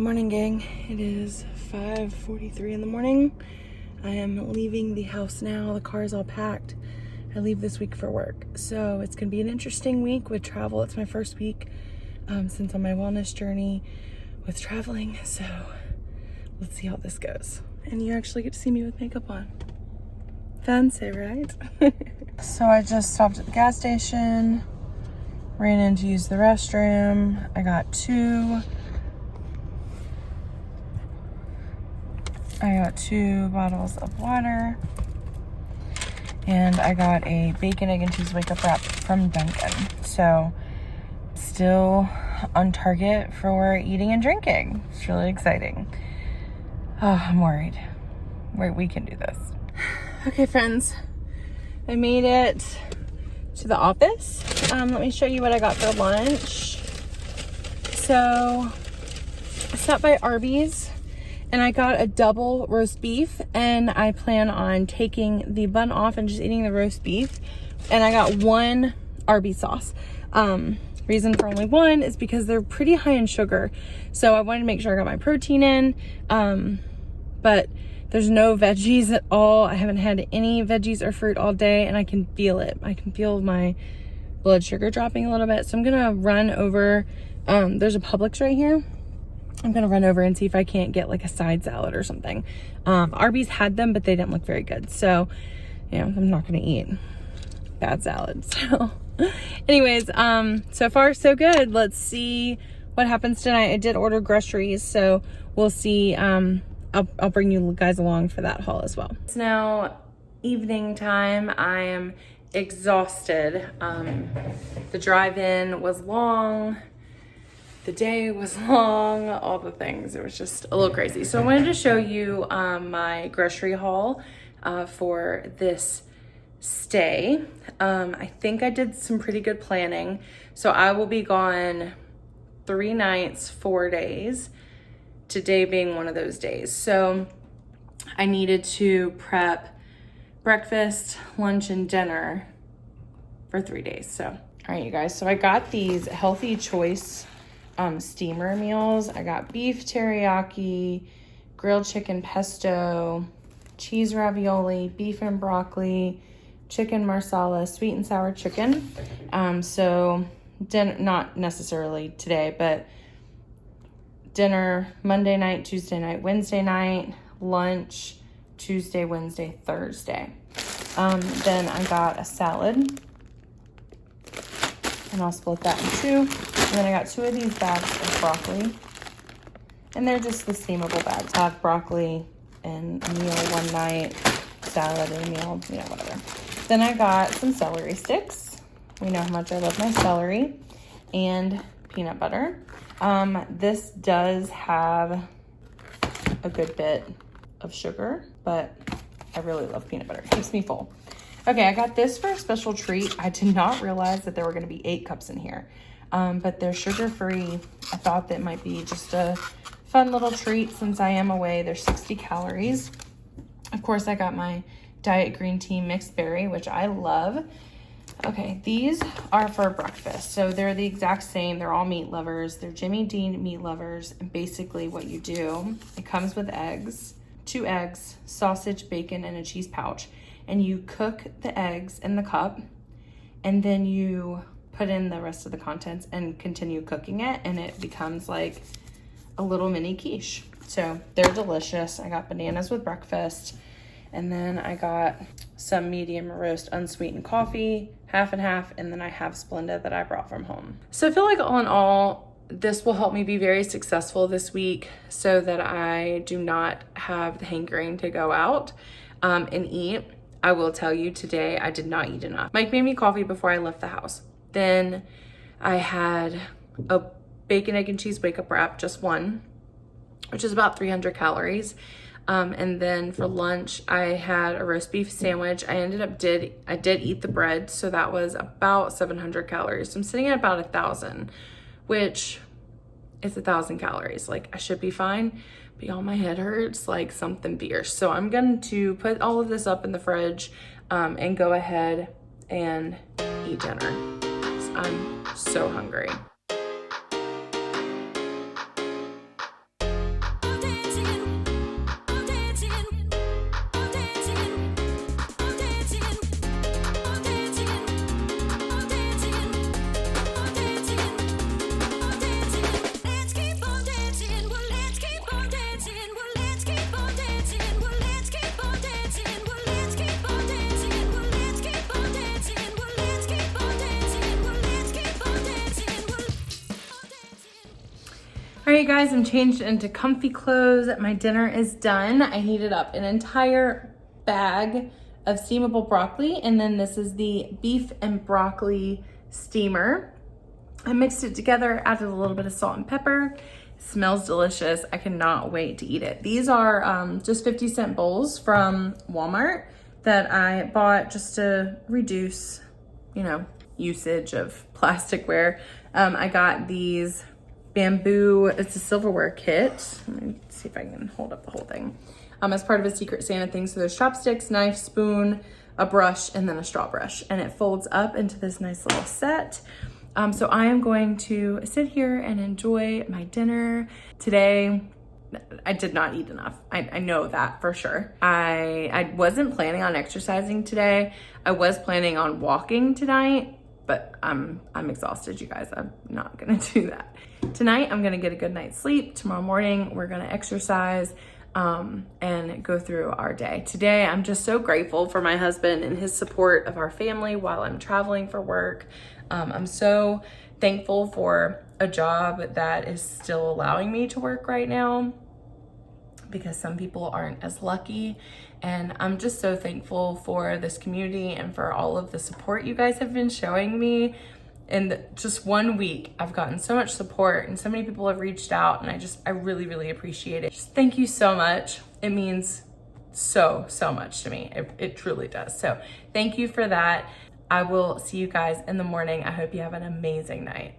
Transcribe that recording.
morning, gang. It is 5:43 in the morning. I am leaving the house now. The car is all packed. I leave this week for work. So it's going to be an interesting week with travel. It's my first week since on my wellness journey with traveling. So let's see how this goes. And you actually get to see me with makeup on. Fancy, right? So I just stopped at the gas station, ran in to use the restroom. I got two bottles of water, and I got a bacon, egg, and cheese wake-up wrap from Dunkin'. So still on target for eating and drinking. It's really exciting. Oh, I'm worried. We can do this. Okay, friends, I made it to the office. Let me show you what I got for lunch. So I stopped by Arby's and I got a double roast beef, and I plan on taking the bun off and just eating the roast beef. And I got one Arby's sauce. Reason for only one is because they're pretty high in sugar. So I wanted to make sure I got my protein in. But there's no veggies at all. I haven't had any veggies or fruit all day, and I can feel it. I can feel my blood sugar dropping a little bit. So I'm gonna run over, there's a Publix right here. I'm gonna run over and see if I can't get like a side salad or something. Arby's had them, but they didn't look very good. So, you know, I'm not gonna eat bad salad. So anyways, so far so good. Let's see what happens tonight. I did order groceries, so we'll see. I'll bring you guys along for that haul as well. It's now evening time. I am exhausted. The drive-in was long. The day was long, all the things. It was just a little crazy. So I wanted to show you my grocery haul for this stay. I think I did some pretty good planning. So I will be gone 3 nights, 4 days. Today being one of those days. So I needed to prep breakfast, lunch, and dinner for 3 days. So, all right, you guys. So I got these Healthy Choice steamer meals. I got beef teriyaki, grilled chicken pesto, cheese ravioli, beef and broccoli, chicken marsala, sweet and sour chicken. So dinner, not necessarily today, but dinner Monday night, Tuesday night, Wednesday night, lunch Tuesday, Wednesday, Thursday. Then I got a salad, and I'll split that in two. And then I got 2 of these bags of broccoli, and they're just the steamable bags. I have broccoli and a meal one night, salad and a meal, you know, whatever. Then I got some celery sticks. We know how much I love my celery, and peanut butter. This does have a good bit of sugar, but I really love peanut butter. It keeps me full. Okay, I got this for a special treat. I did not realize that there were gonna be 8 cups in here, but they're sugar-free. I thought that might be just a fun little treat since I am away. They're 60 calories. Of course, I got my diet green tea mixed berry, which I love. Okay, these are for breakfast. So they're the exact same. They're all meat lovers. They're Jimmy Dean meat lovers. And basically what you do, it comes with eggs, 2 eggs, sausage, bacon, and a cheese pouch. And you cook the eggs in the cup, and then you put in the rest of the contents and continue cooking it, and it becomes like a little mini quiche. So they're delicious. I got bananas with breakfast. And then I got some medium roast unsweetened coffee, half and half, and then I have Splenda that I brought from home. So I feel like all in all, this will help me be very successful this week so that I do not have the hankering to go out and eat. I will tell you today, I did not eat enough. Mike made me coffee before I left the house. Then I had a bacon, egg, and cheese wake-up wrap, just one, which is about 300 calories. And then for lunch, I had a roast beef sandwich. I did eat the bread, so that was about 700 calories. So I'm sitting at about 1,000, which is 1,000 calories. Like, I should be fine, but y'all, my head hurts like something fierce. So I'm going to put all of this up in the fridge and go ahead and eat dinner. I'm so hungry. right, guys, I'm changed into comfy clothes. My dinner is done. I heated up an entire bag of steamable broccoli, and then this is the beef and broccoli steamer. I mixed it together, added a little bit of salt and pepper. It smells delicious. I cannot wait to eat it. These are just 50-cent bowls from Walmart that I bought just to reduce, you know, usage of plasticware. I got these bamboo, it's a silverware kit. Let me see if I can hold up the whole thing. As part of a Secret Santa thing. So there's chopsticks, knife, spoon, a brush, and then a straw brush. And it folds up into this nice little set. So I am going to sit here and enjoy my dinner. Today, I did not eat enough. I know that for sure. I wasn't planning on exercising today. I was planning on walking tonight, but I'm exhausted, you guys. I'm not gonna do that. Tonight, I'm gonna get a good night's sleep. Tomorrow morning, we're gonna exercise and go through our day. Today, I'm just so grateful for my husband and his support of our family while I'm traveling for work. I'm so thankful for a job that is still allowing me to work right now, because some people aren't as lucky. And I'm just so thankful for this community and for all of the support you guys have been showing me. In just 1 week, I've gotten so much support and so many people have reached out, and I really, really appreciate it. Just thank you so much. It means so much to me. It truly does. So thank you for that. I will see you guys in the morning. I hope you have an amazing night.